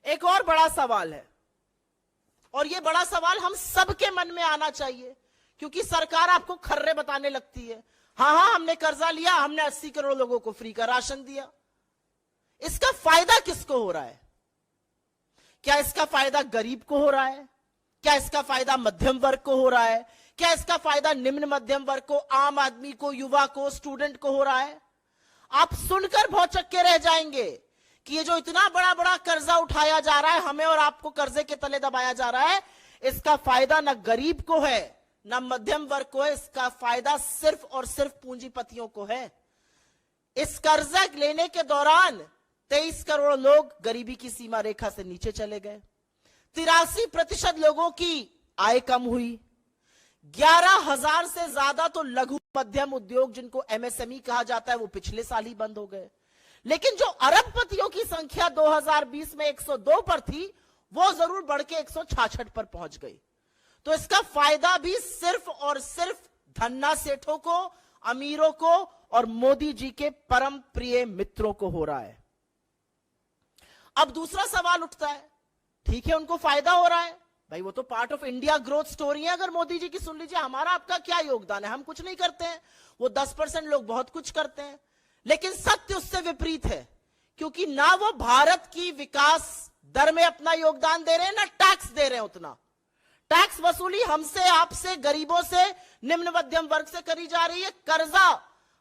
एक और बड़ा सवाल है, और यह बड़ा सवाल हम सबके मन में आना चाहिए, क्योंकि सरकार आपको खर्रे बताने लगती है। हाँ, हमने कर्जा लिया, हमने 80 करोड़ लोगों को फ्री का राशन दिया। इसका फायदा किसको हो रहा है? क्या इसका फायदा गरीब को हो रहा है? क्या इसका फायदा मध्यम वर्ग को हो रहा है? क्या इसका फायदा निम्न मध्यम वर्ग को, आम आदमी को, युवा को, स्टूडेंट को हो रहा है? आप सुनकर भौचक्के रह जाएंगे कि ये जो इतना बड़ा बड़ा कर्जा उठाया जा रहा है, हमें और आपको कर्जे के तले दबाया जा रहा है, इसका फायदा न गरीब को है न मध्यम वर्ग को है। इसका फायदा सिर्फ और सिर्फ पूंजीपतियों को है। इस कर्जा लेने के दौरान 23 करोड़ लोग गरीबी की सीमा रेखा से नीचे चले गए। 83% लोगों की आय कम हुई। 11,000 से ज्यादा तो लघु मध्यम उद्योग, जिनको एमएसएमई कहा जाता है, वो पिछले साल ही बंद हो गए। लेकिन जो अरबपतियों की संख्या 2020 में 102 पर थी, वो जरूर बढ़ के 166 पर पहुंच गई। तो इसका फायदा भी सिर्फ और सिर्फ धन्ना सेठों को, अमीरों को और मोदी जी के परम प्रिय मित्रों को हो रहा है। अब दूसरा सवाल उठता है, ठीक है उनको फायदा हो रहा है, भाई वो तो part of India growth story है। अगर मोदी जी की सुन लीजिए, हमारा आपका क्या योगदान है? हम कुछ नहीं करते हैं, वो 10% लोग बहुत कुछ करते हैं। लेकिन सत्य उससे विपरीत है, क्योंकि ना वो भारत की विकास दर में अपना योगदान दे रहे हैं, ना टैक्स दे रहे हैं उतना। टैक्स वसूली हमसे, आपसे, गरीबों से, निम्न मध्यम वर्ग से करी जा रही है। कर्जा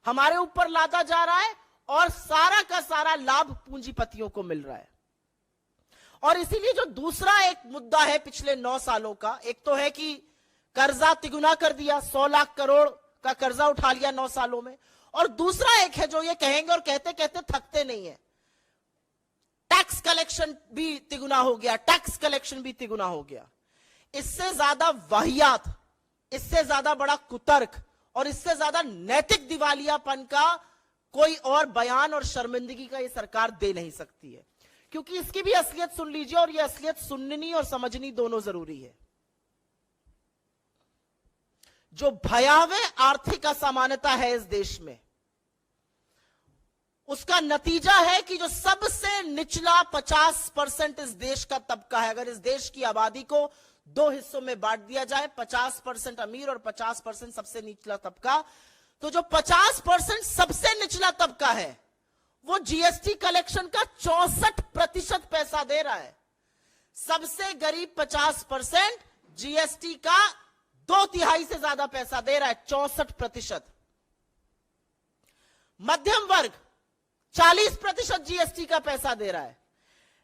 हमारे ऊपर लादा जा रहा है और सारा का सारा लाभ पूंजीपतियों को मिल रहा है। और इसीलिए जो दूसरा एक मुद्दा है पिछले 9 सालों का, एक तो है कि कर्जा तिगुना कर दिया, 100 लाख करोड़ का कर्जा उठा लिया 9 सालों में। और दूसरा एक है जो ये कहेंगे और कहते कहते थकते नहीं है, टैक्स कलेक्शन भी तिगुना हो गया, टैक्स कलेक्शन भी तिगुना हो गया। इससे ज्यादा वाहियात, इससे ज्यादा बड़ा कुतर्क और इससे ज्यादा नैतिक दिवालियापन का कोई और बयान और शर्मिंदगी का ये सरकार दे नहीं सकती है। क्योंकि इसकी भी असलियत सुन लीजिए, और ये असलियत सुननी और समझनी दोनों जरूरी है। जो भयावह आर्थिक असमानता है इस देश में, उसका नतीजा है कि जो सबसे निचला 50% इस देश का तबका है, अगर इस देश की आबादी को 2 हिस्सों में बांट दिया जाए, 50% अमीर और 50% सबसे निचला तबका, तो जो 50% सबसे निचला तबका है, वो जीएसटी कलेक्शन का 64% पैसा दे रहा है। सबसे गरीब 50% जीएसटी का 2/3 से ज्यादा पैसा दे रहा है, 64%। मध्यम वर्ग 40% जीएसटी का पैसा दे रहा है।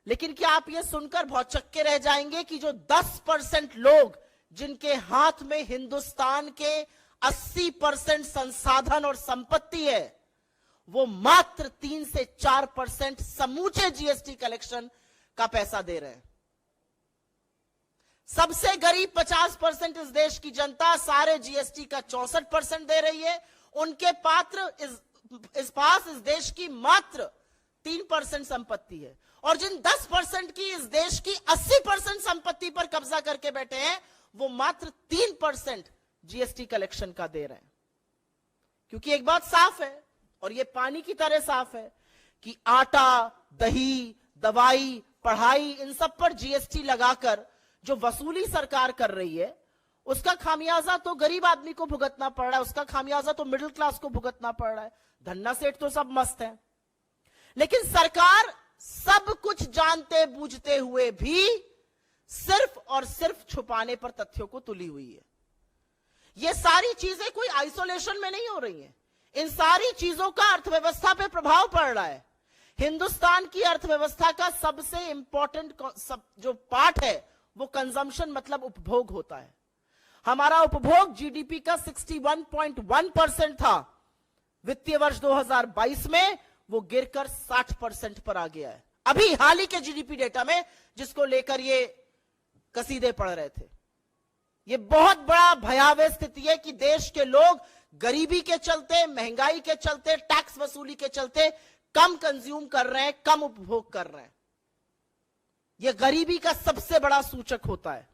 लेकिन क्या आप यह सुनकर भौचक्के रह जाएंगे कि जो 10% लोग, जिनके हाथ में हिंदुस्तान के 80% संसाधन और संपत्ति है, वो मात्र 3 से 4% समूचे जीएसटी कलेक्शन का पैसा दे रहे हैं। सबसे गरीब 50% इस देश की जनता सारे जीएसटी का 64% दे रही है। उनके पास इस देश की मात्र 3% संपत्ति है। और जिन 10% की इस देश की 80% संपत्ति पर कब्जा करके बैठे हैं, वो मात्र 3% जीएसटी कलेक्शन का दे रहे हैं। क्योंकि एक बात साफ है, और ये पानी की तरह साफ है, कि आटा, दही, दवाई, पढ़ाई, इन सब पर जीएसटी लगाकर जो वसूली सरकार कर रही है, उसका खामियाजा तो गरीब आदमी को भुगतना पड़ रहा है, उसका खामियाजा तो मिडिल क्लास को भुगतना पड़ रहा है। धन्ना सेठ तो सब मस्त है। लेकिन सरकार सब कुछ जानते बूझते हुए भी सिर्फ और सिर्फ छुपाने पर तथ्यों को तुली हुई है। ये सारी चीजें कोई आइसोलेशन में नहीं हो रही हैं। इन सारी चीजों का अर्थव्यवस्था पे प्रभाव पड़ रहा है। हिंदुस्तान की अर्थव्यवस्था का सबसे इंपॉर्टेंट जो पार्ट है, वो कंजम्पशन मतलब उपभोग होता है। हमारा उपभोग जीडीपी का 61.1% था वित्तीय वर्ष 2022 में, वो गिरकर 60% पर आ गया है। अभी हाल ही के जीडीपी डेटा में, जिसको लेकर ये कसीदे पढ़ रहे थे। ये बहुत बड़ा भयावह स्थिति है कि देश के लोग गरीबी के चलते, महंगाई के चलते, टैक्स वसूली के चलते कम कंज्यूम कर रहे हैं, कम उपभोग कर रहे हैं। यह गरीबी का सबसे बड़ा सूचक होता है।